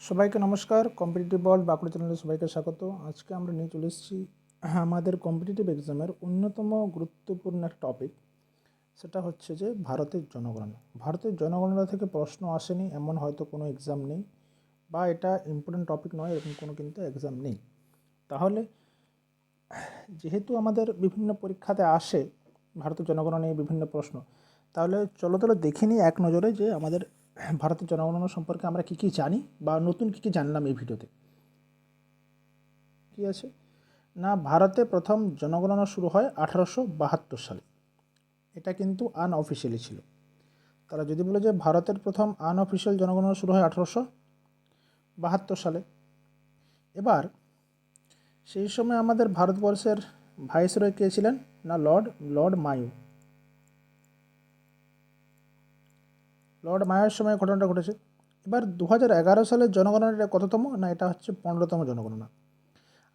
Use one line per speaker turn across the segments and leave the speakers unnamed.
সবাইকে নমস্কার। Competitive world Bankura চ্যানেলে সবাইকে স্বাগত। আজকে আমরা নিয়ে চলে এসেছি আমাদের কম্পিটিটিভ এক্সামের অন্যতম গুরুত্বপূর্ণ একটা টপিক, সেটা হচ্ছে যে ভারতের জনগণনা। ভারতের জনগণনা থেকে প্রশ্ন আসেনি এমন হয়তো কোনো এক্সাম নেই, বা এটা ইম্পর্টেন্ট টপিক নয় এরকম কোনো কিন্তু এক্সাম নেই। তাহলে যেহেতু আমাদের বিভিন্ন পরীক্ষাতে আসে ভারতের জনগণনা নিয়ে বিভিন্ন প্রশ্ন, তাহলে চলো দেখে নিই এক নজরে যে আমাদের ভারতের জনগণনা সম্পর্কে আমরা কী কী জানি বা নতুন কী কী জানলাম এই ভিডিওতে। কী আছে না, ভারতে প্রথম জনগণনা শুরু হয় 1872 সালে। এটা কিন্তু আনঅফিসিয়ালি ছিল। তারা যদি বলে যে ভারতের প্রথম আনঅফিসিয়াল জনগণনা শুরু হয় 1872 সালে। এবার সেই সময় আমাদের ভারতবর্ষের ভাইসরয় কে ছিলেন না, লর্ড মায়ো। লর্ড মায়োর সময় ঘটনাটা ঘটেছে। এবার 2011 সালের জনগণনাটা কততম না, এটা হচ্ছে 15তম জনগণনা।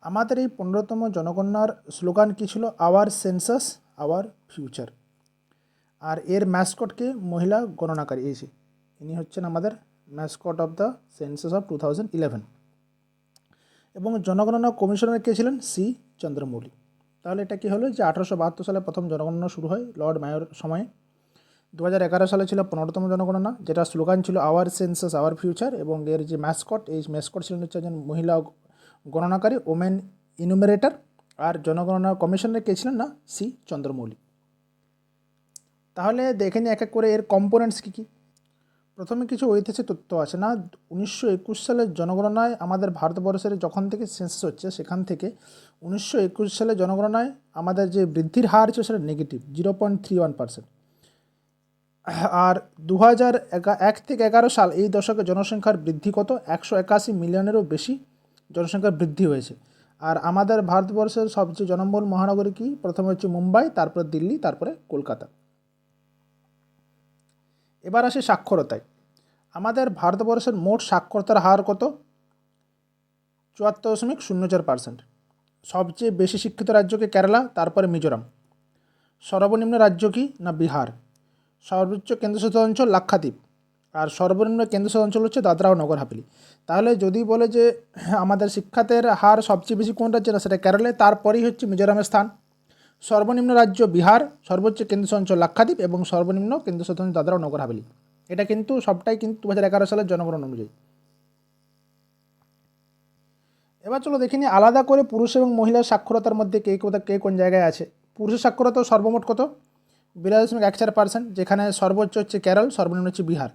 আমাদের এই 15তম জনগণনার স্লোগান কী ছিল? Our census our future. আর এর ম্যাসকটকে মহিলা গণনাকারী এসে, ইনি হচ্ছেন আমাদের mascot of the census of 2011। এবং জনগণনা কমিশনার কে ছিলেন? সি চন্দ্রমৌলি। তাহলে এটা কি হলো যে 1872 সালে প্রথম জনগণনা শুরু হয় লর্ড মায়োর সময়ে। 2011 সালে ছিল 15তম জনগণনা, যেটা স্লোগান ছিল আওয়ার সেন্সাস আওয়ার ফিউচার, এবং এর যে ম্যাসকট, এই ম্যাসকট ছিলেন হচ্ছে একজন মহিলা গণনাকারী, ওমেন ইনুমেরেটর। আর জনগণনা কমিশনার কে ছিলেন না, সি চন্দ্রমৌলি। তাহলে দেখে নিই এক এক করে এর কম্পোনেন্টস কী কী। প্রথমে কিছু ঐতিহাসিক তথ্য আছে না। 1921 সালের জনগণনায় আমাদের ভারতবর্ষের যখন থেকে সেন্সাস হচ্ছে, সেখান থেকে 1921 সালের জনগণনায় আমাদের যে বৃদ্ধির হার ছিল সেটা নেগেটিভ 0.31%। আর 2001 থেকে 11 সাল এই দশকে জনসংখ্যার বৃদ্ধি কত? 181 মিলিয়নেরও বেশি জনসংখ্যার বৃদ্ধি হয়েছে। আর আমাদের ভারতবর্ষের সবচেয়ে জনবহুল মহানগরী কি? প্রথমে হচ্ছে মুম্বাই, তারপরে দিল্লি, তারপরে কলকাতা। এবার আসে সাক্ষরতায়। আমাদের ভারতবর্ষের মোট সাক্ষরতার হার কত? 74.04%। সবচেয়ে বেশি শিক্ষিত রাজ্য কি? কেরালা, তারপরে মিজোরাম। সর্বনিম্ন রাজ্য কি না, বিহার। সর্বোচ্চ কেন্দ্রশাসিত অঞ্চল লাক্ষাদ্বীপ। আর সর্বনিম্ন কেন্দ্রশাসিত অঞ্চল হচ্ছে দাদরা ও নগর হাভেলি। তাহলে যদি বলে যে আমাদের শিক্ষাতের হার সবচেয়ে বেশি কোন রাজ্যে, না সেটা কেরালে, তারপরেই হচ্ছে মিজোরামের স্থান। সর্বনিম্ন রাজ্য বিহার, সর্বোচ্চ কেন্দ্রশাসিত অঞ্চল লাক্ষাদ্বীপ এবং সর্বনিম্ন কেন্দ্রশাসিত অঞ্চল দাদরা ও নগর হাভেলি। এটা কিন্তু সবটাই কিন্তু 2011 সালের জনগণনা অনুযায়ী। এবার চলো দেখে নিই আলাদা করে পুরুষ এবং মহিলার সাক্ষরতার মধ্যে কে কোন জায়গায় আছে। পুরুষের সাক্ষরতা সর্বমোট কত? 82.14%, যেখানে সর্বোচ্চ হচ্ছে কেরল, সর্বনিম্ন হচ্ছে বিহার।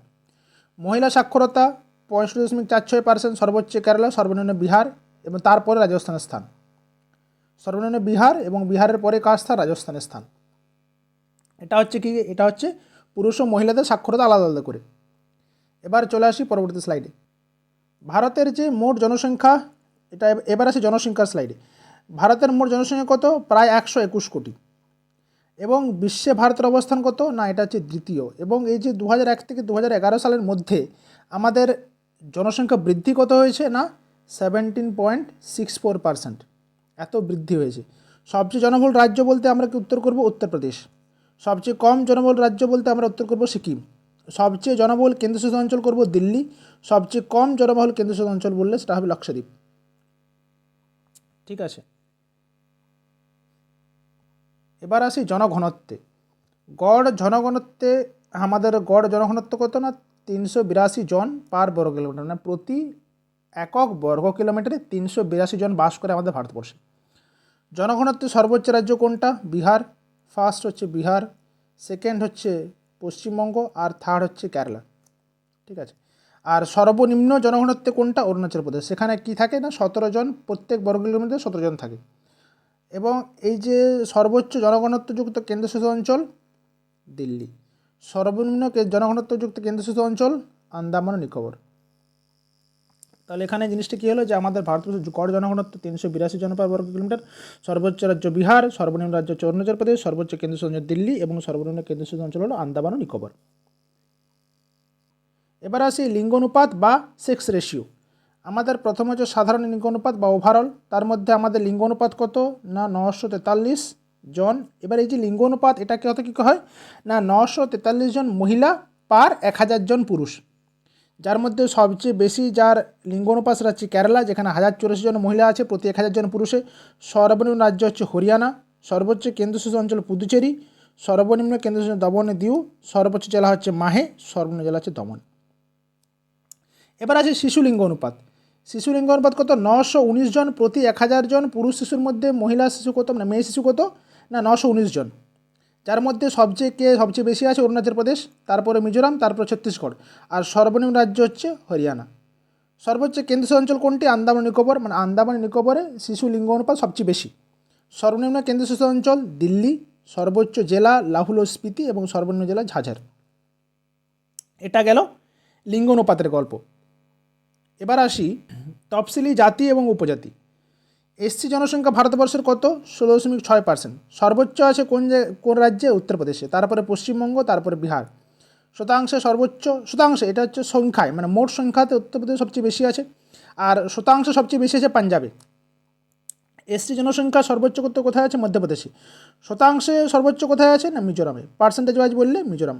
মহিলা সাক্ষরতা 65.46%, সর্বোচ্চ কেরালা, সর্বনিম্ন বিহার এবং তারপরে রাজস্থানের স্থান। সর্বনিম্ন বিহার এবং বিহারের পরে কার স্থান? রাজস্থানের স্থান। এটা হচ্ছে কি? এটা হচ্ছে পুরুষ ও মহিলাদের সাক্ষরতা আলাদা আলাদা করে। এবার চলে আসি পরবর্তী স্লাইডে। ভারতের যে মোট জনসংখ্যা, এটা এবার আসি জনসংখ্যার স্লাইডে। ভারতের মোট জনসংখ্যা কত? প্রায় 121 কোটি। এবং বিশ্বে ভারতের অবস্থান কত? না, এটা হচ্ছে দ্বিতীয়। এবং এই যে 2001 থেকে 2011 সালের মধ্যে আমাদের জনসংখ্যা বৃদ্ধি কত হয়েছে না, 17.64%। এত বৃদ্ধি হয়েছে। সবচেয়ে জনবহুল রাজ্য বলতে আমরা কি উত্তর করব? উত্তরপ্রদেশ। সবচেয়ে কম জনবহুল রাজ্য বলতে আমরা উত্তর করব সিকিম। সবচেয়ে জনবহুল কেন্দ্রশাসিত অঞ্চল করব দিল্লি। সবচেয়ে কম জনবহুল কেন্দ্রশাসিত অঞ্চল বললে সেটা হবে লক্ষদ্বীপ। ঠিক আছে। এবার আসি জনঘনত্বে। গড় জনঘনত্বে আমাদের গড় জনঘনত্ব কত না, 382 জন পার বর্গ কিলোমিটার, মানে প্রতি একক বর্গ কিলোমিটারে 382 জন বাস করে আমাদের ভারতবর্ষে। জনঘনত্বে সর্বোচ্চ রাজ্য কোনটা? বিহার। ফার্স্ট হচ্ছে বিহার, সেকেন্ড হচ্ছে পশ্চিমবঙ্গ, আর থার্ড হচ্ছে কেরালা। ঠিক আছে। আর সর্বনিম্ন জনঘনত্বে কোনটা? অরুণাচল প্রদেশ। সেখানে কি থাকে না, 17 জন প্রত্যেক বর্গ কিলোমিটারে 17 জন থাকে। এবং এই যে সর্বোচ্চ জনঘনত্বযুক্ত কেন্দ্রশাসিত অঞ্চল দিল্লি। সর্বনিম্ন জনঘনত্বযুক্ত কেন্দ্রশাসিত অঞ্চল আন্দামান ও নিকোবর। তাহলে এখানে জিনিসটা কী হলো যে আমাদের ভারতবর্ষের গড় জনঘনত্ব 382 জন পার বর্গ কিলোমিটার। সর্বোচ্চ রাজ্য বিহার, সর্বনিম্ন রাজ্য হচ্ছে অরুণাচল প্রদেশ, সর্বোচ্চ কেন্দ্রশাসিত অঞ্চল দিল্লি এবং সর্বনিম্ন কেন্দ্রশাসিত অঞ্চল হলো আন্দামান ও নিকোবর। এবার আসি লিঙ্গানুপাত বা সেক্স রেশিও। আমাদের প্রথম হচ্ছে সাধারণ লিঙ্গানুপাত বা ওভারঅল। তার মধ্যে আমাদের লিঙ্গানুপাত কত না, 943 জন। এবার এই যে লিঙ্গানুপাত, এটা কত কী হয় না, 943 জন মহিলা পার 1000 জন পুরুষ। যার মধ্যে সবচেয়ে বেশি যার লিঙ্গ অনুপাত সেটা হচ্ছে কেরালা, যেখানে 1084 জন মহিলা আছে প্রতি 1000 জন পুরুষে। সর্বনিম্ন রাজ্য হচ্ছে হরিয়ানা, সর্বোচ্চ কেন্দ্রশাসিত অঞ্চল পুদুচেরি, সর্বনিম্ন কেন্দ্রশাসিত দমন দিউ, সর্বোচ্চ জেলা হচ্ছে মাহে, সর্বনিম্ন জেলা হচ্ছে দমন। এবার আছে শিশু লিঙ্গ অনুপাত। শিশু লিঙ্গ অনুপাত কত? 919 জন প্রতি 1000 জন পুরুষ শিশুর মধ্যে মহিলা শিশু কত, না মেয়ে শিশু কত, না 919 জন। যার মধ্যে সবচেয়ে বেশি আছে অরুণাচল প্রদেশ, তারপরে মিজোরাম, তারপরে ছত্তিশগড়, আর সর্বনিম্ন রাজ্য হচ্ছে হরিয়ানা। সর্বোচ্চ কেন্দ্রশাসিত অঞ্চল কোনটি? আন্দামান নিকোবর, মানে আন্দামান নিকোবরে শিশু লিঙ্গ অনুপাত সবচেয়ে বেশি। সর্বনিম্ন কেন্দ্রশাসিত অঞ্চল দিল্লি, সর্বোচ্চ জেলা লাহুল ও স্পিতি এবং সর্বনিম্ন জেলা ঝাঝর। এটা গেল লিঙ্গ অনুপাতের গল্প। এবার আসি তফসিলি জাতি এবং উপজাতি। এসসি জনসংখ্যা ভারতবর্ষের কত? 16.6%। সর্বোচ্চ আছে কোন রাজ্যে? উত্তরপ্রদেশে, তারপরে পশ্চিমবঙ্গ, তারপরে বিহার। শতাংশে এটা হচ্ছে সংখ্যায়, মানে মোট সংখ্যাতে উত্তরপ্রদেশ সবচেয়ে বেশি আছে, আর শতাংশ সবচেয়ে বেশি আছে পাঞ্জাবে। এসটি জনসংখ্যা সর্বোচ্চ কোথায় আছে? মধ্যপ্রদেশে। শতাংশে সর্বোচ্চ কোথায় আছে? না মিজোরামে। পার্সেন্টেজ ওয়াইজ বললে মিজোরাম।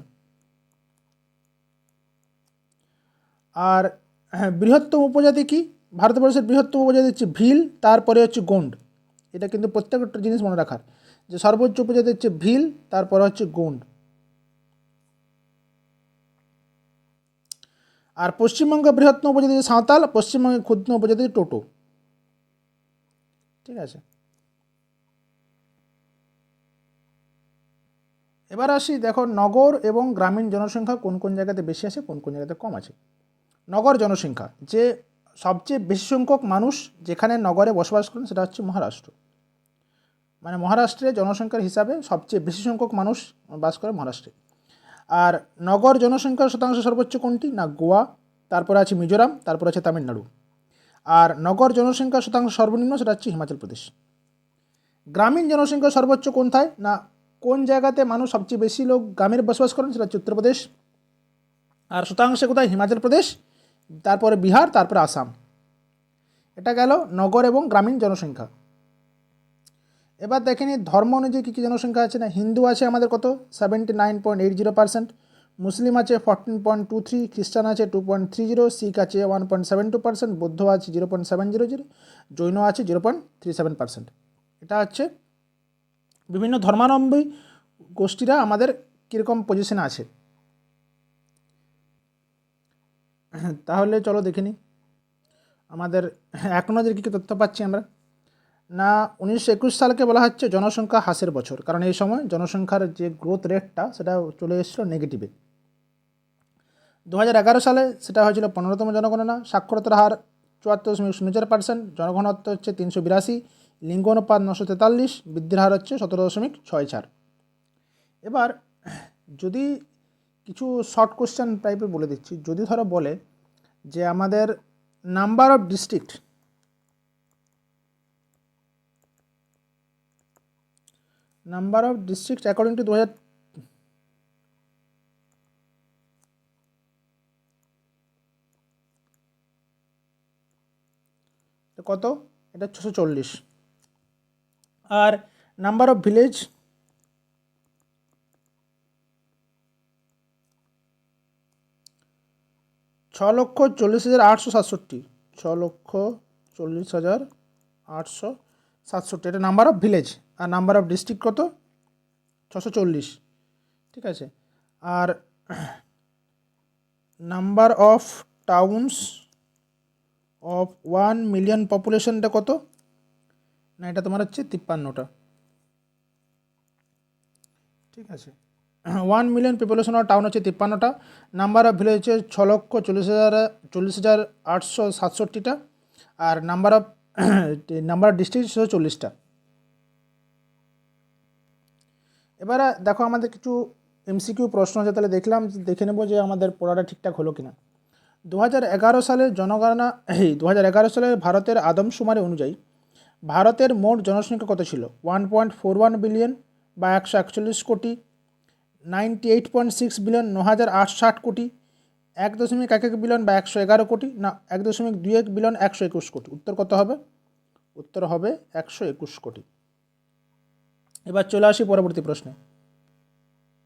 আর হ্যাঁ, বৃহত্তম উপজাতি কি? ভারতবর্ষের বৃহত্তম উপজাতি হচ্ছে ভিল, তারপরে হচ্ছে গোন্ড। এটা কিন্তু প্রত্যেকটা জিনিস মনে রাখার, যে সর্বোচ্চ উপজাতি হচ্ছে ভিল, তারপরে হচ্ছে গোন্ড। আর পশ্চিমবঙ্গের বৃহত্তম উপজাতি সাঁওতাল, পশ্চিমবঙ্গের ক্ষুদ্র উপজাতি টোটো। ঠিক আছে, এবার আসি, দেখো নগর এবং গ্রামীণ জনসংখ্যা কোন কোন জায়গাতে বেশি আছে, কোন কোন জায়গাতে কম আছে। নগর জনসংখ্যা, যে সবচেয়ে বেশি সংখ্যক মানুষ যেখানে নগরে বসবাস করেন সেটা হচ্ছে মহারাষ্ট্র। মানে মহারাষ্ট্রে জনসংখ্যার হিসাবে সবচেয়ে বেশি সংখ্যক মানুষ বাস করে মহারাষ্ট্রে। আর নগর জনসংখ্যার শতাংশ সর্বোচ্চ কোনটি? না গোয়া, তারপরে আছে মিজোরাম, তারপর আছে তামিলনাড়ু। আর নগর জনসংখ্যার শতাংশ সর্বনিম্ন সেটা হচ্ছে হিমাচল প্রদেশ। গ্রামীণ জনসংখ্যা সর্বোচ্চ কোনটায়? না কোন জায়গাতে মানুষ সবচেয়ে বেশি লোক গ্রামের বসবাস করেন সেটা হচ্ছে উত্তরপ্রদেশ। আর শতাংশে কোথায়? হিমাচল প্রদেশ, তারপরে বিহার, তারপরে আসাম। এটা গেল নগর এবং গ্রামীণ জনসংখ্যা। এবার দেখে নিই ধর্ম অনুযায়ী কী কী জনসংখ্যা আছে। না হিন্দু আছে আমাদের কত? 79.80%, মুসলিম আছে 14.23, খ্রিস্টান আছে 2.30, শিখ আছে 1.72%, বৌদ্ধ আছে 0.700, জৈন আছে 0.37%। এটা হচ্ছে বিভিন্ন ধর্মাবলম্বী গোষ্ঠীরা আমাদের কীরকম পজিশনে আছে। তাহলে চলো দেখে নিই আমাদের এক নজরে কী কী তথ্য পাচ্ছি আমরা। না 1921 সালকে বলা হচ্ছে জনসংখ্যা হ্রাসের বছর, কারণ এই সময় জনসংখ্যার যে গ্রোথ রেটটা সেটা চলে এসেছিলো নেগেটিভে। 2011 সালে সেটা হয়েছিল 15তম জনগণনা। সাক্ষরতার হার 74.04%, জনঘনত্ব হচ্ছে 382, লিঙ্গ অনুপাত 943, বৃদ্ধির হার হচ্ছে 17.64। এবার যদি কিছু শর্ট কোশ্চেন টাইপের বলে দিচ্ছি, যদি ধরো বলে যে আমাদের number of district according to 2000 কত? এটা 640। আর নাম্বার অফ ভিলেজ 6,40,867, 6,40,867, এটা নাম্বার অফ ভিলেজ। আর নাম্বার অফ ডিস্ট্রিক্ট কত? 640। ঠিক আছে, আর number of towns of 1 million পপুলেশনটা কত? না এটা তোমার হচ্ছে 53টা। ঠিক আছে, 1 মিলিয়ন পপুলেশন অফ টাউন হচ্ছে 53টা। নাম্বার অফ ভিলেজ হচ্ছে 6,40,867, আর নাম্বার অফ ডিস্ট্রিক্ট হচ্ছে 40টা। এবারে দেখো আমাদের কিছু এমসিকিউ প্রশ্ন আছে, তাহলে দেখে নেবো যে আমাদের পড়াটা ঠিকঠাক হলো কিনা। 2011 সালের জনগণনা 2011 সালের ভারতের আদমশুমারি অনুযায়ী ভারতের মোট জনসংখ্যা কত ছিল? 1.41 বিলিয়ন বা 141 কোটি, 98.6 বিলিয়ন 9,860 কোটি, 1.11 বিলিয়ন বা 111 কোটি, না 1.21 বিলিয়ন 121 কোটি। উত্তর কত হবে? উত্তর হবে 121 কোটি। এবার চলে আসি পরবর্তী প্রশ্নে।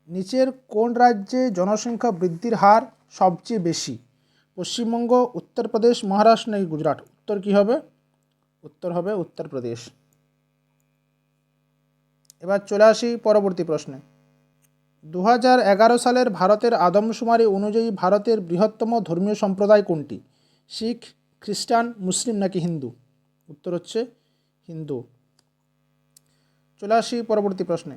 নিচের কোন রাজ্যে জনসংখ্যা বৃদ্ধির হার সবচেয়ে বেশি? পশ্চিমবঙ্গ, উত্তরপ্রদেশ, মহারাষ্ট্র নাকি গুজরাট? উত্তর কি হবে? উত্তর হবে উত্তরপ্রদেশ। এবার চলে আসি পরবর্তী প্রশ্নে। 2011 সালের ভারতের আদমশুমারি অনুযায়ী ভারতের বৃহত্তম ধর্মীয় সম্প্রদায় কোনটি? শিখ, খ্রিস্টান, মুসলিম নাকি হিন্দু? উত্তর হচ্ছে হিন্দু। চলে আসি পরবর্তী প্রশ্নে।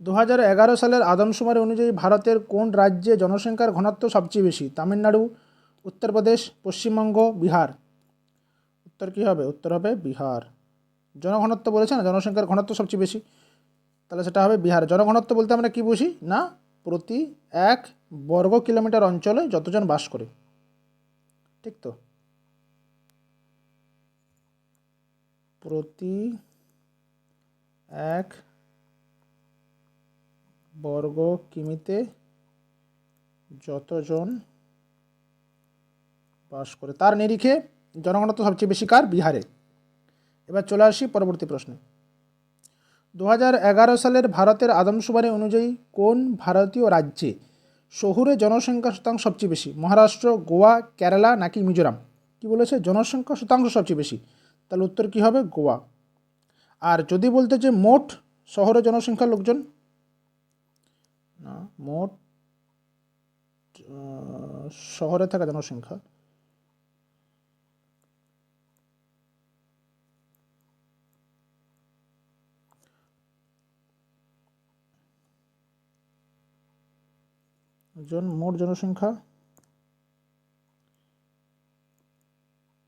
2011 সালের আদমশুমারি অনুযায়ী ভারতের কোন রাজ্যে জনসংখ্যার ঘনত্ব সবচেয়ে বেশি? তামিলনাড়ু, উত্তরপ্রদেশ, পশ্চিমবঙ্গ, বিহার? উত্তর কী হবে? উত্তর হবে বিহার। জনঘনত্ব বলেছে না, জনসংখ্যার ঘনত্ব সবচেয়ে বেশি, তাহলে সেটা হবে বিহার। জনঘনত্ব বলতে আমরা কী বুঝি? না, প্রতি 1 বর্গ কিলোমিটার অঞ্চলে যতজন বাস করে, ঠিক তো? প্রতি 1 বর্গ কিমিতে যতজন বাস করে, তার নিরিখে জনঘনত্ব সবচেয়ে বেশি কার? বিহারে। এবার চলে আসি পরবর্তী প্রশ্নে। 2011 সালের ভারতের আদমশুমারি অনুযায়ী কোন ভারতীয় রাজ্যে শহুরে জনসংখ্যা শতাংশ সবচেয়ে বেশি? মহারাষ্ট্র, গোয়া, কেরালা নাকি মিজোরাম? কি বলেছে? জনসংখ্যা শতাংশ সবচেয়ে বেশি, তাহলে উত্তর কি হবে? গোয়া। আর যদি বলতে যে মোট শহরে জনসংখ্যার লোকজন, না, মোট শহরে থাকা জনসংখ্যা, মোট জনসংখ্যা,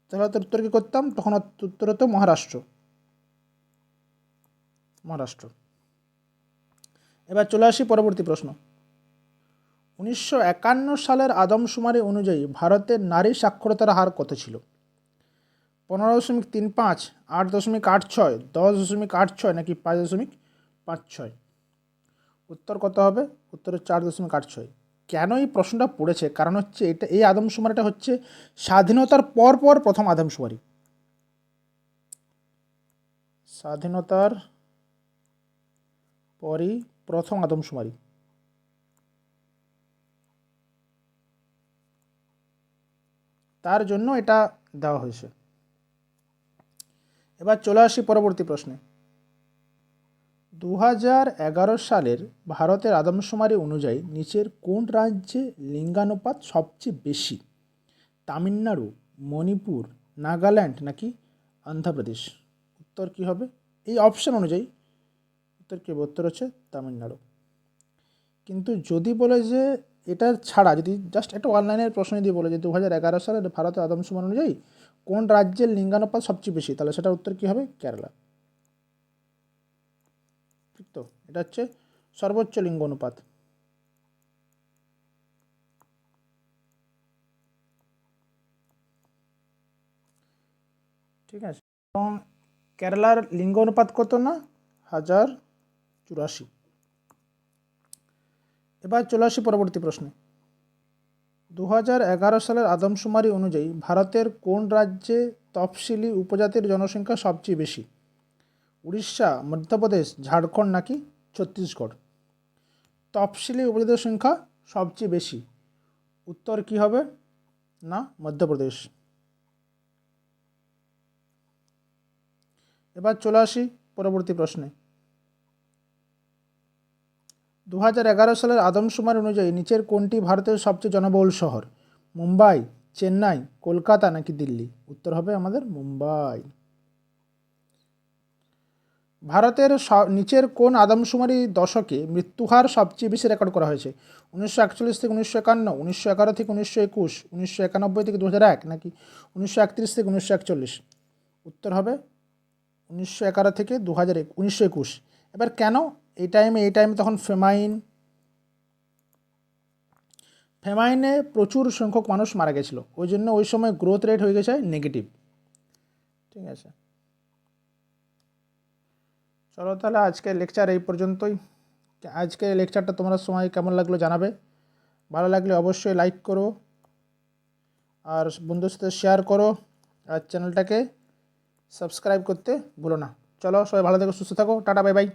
তাহলে তো উত্তর কী করতাম তখন? উত্তর হতো মহারাষ্ট্র। মহারাষ্ট্র। এবার চলে আসি পরবর্তী প্রশ্ন। 1951 সালের আদমশুমারি অনুযায়ী ভারতের নারী সাক্ষরতার হার কত ছিল? 15.35, 8.86, 10.86 নাকি 5.56? উত্তর কত হবে? উত্তর 4.86। কেন এই প্রশ্নটা পড়েছে? কারণ হচ্ছে এই আদমশুমারিটা হচ্ছে স্বাধীনতার পর প্রথম আদমশুমারি। স্বাধীনতার পরই প্রথম আদমশুমারি, তার জন্য এটা দেওয়া হয়েছে। এবার চলে আসি পরবর্তী প্রশ্নে। 2011 সালের ভারতের আদমশুমারি অনুযায়ী নিচের কোন রাজ্যে লিঙ্গানুপাত সবচেয়ে বেশি? তামিলনাড়ু, মণিপুর, নাগাল্যান্ড নাকি অন্ধ্রপ্রদেশ? উত্তর কী হবে? এই অপশান অনুযায়ী উত্তর কী হবে? উত্তর হচ্ছে তামিলনাড়ু। কিন্তু যদি বলে যে এটা ছাড়া, যদি জাস্ট একটা অনলাইনের প্রশ্ন যদি বলে যে 2011 সালের ভারতের আদমশুমারি অনুযায়ী কোন রাজ্যের লিঙ্গানুপাত সবচেয়ে বেশি, তাহলে সেটার উত্তর কী হবে? কেরালা, ঠিক তো? এটা হচ্ছে সর্বোচ্চ লিঙ্গ অনুপাত। ঠিক আছে, এবং কেরালার লিঙ্গ অনুপাত কত না? 1084। এবার চলে আসি পরবর্তী প্রশ্নে। 2011 সালের আদমশুমারি অনুযায়ী ভারতের কোন রাজ্যে তফসিলি উপজাতির জনসংখ্যা সবচেয়ে বেশি? উড়িষ্যা, মধ্যপ্রদেশ, ঝাড়খণ্ড নাকি ছত্তিশগড়? তফসিলি উপজাতির সংখ্যা সবচেয়ে বেশি, উত্তর কি হবে? না, মধ্যপ্রদেশ। এবার চলে আসি পরবর্তী প্রশ্নে। 2011 সালের আদমশুমারি অনুযায়ী নিচের কোনটি ভারতের সবচেয়ে জনবহুল শহর? মুম্বাই, চেন্নাই, কলকাতা নাকি দিল্লি? উত্তর হবে আমাদের মুম্বাই। ভারতের নিচের কোন আদমশুমারি দশকে মৃত্যুহার সবচেয়ে বেশি রেকর্ড করা হয়েছে? 1941 থেকে 1951, 1911 থেকে 1921, 1991 থেকে 2001 নাকি 1931 থেকে 1941? উত্তর হবে 1911 থেকে 1921। এবার কেন এই টাইমে তখন ফেমাইনে প্রচুর সংখ্যক মানুষ মারা গেছিলো, ওই জন্য ওই সময় গ্রোথ রেট হয়ে গেছে নেগেটিভ। ঠিক আছে, চলো তাহলে আজকের লেকচার এই পর্যন্তই। আজকের লেকচারটা তোমরা সময় কেমন লাগলো জানাবে। ভালো লাগলে অবশ্যই লাইক করো আর বন্ধুদের সাথে শেয়ার করো, আর চ্যানেলটাকে সাবস্ক্রাইব করতে ভুলো না। চলো সবাই ভালো থেকো, সুস্থ থাকো, টাটা, বাই বাই।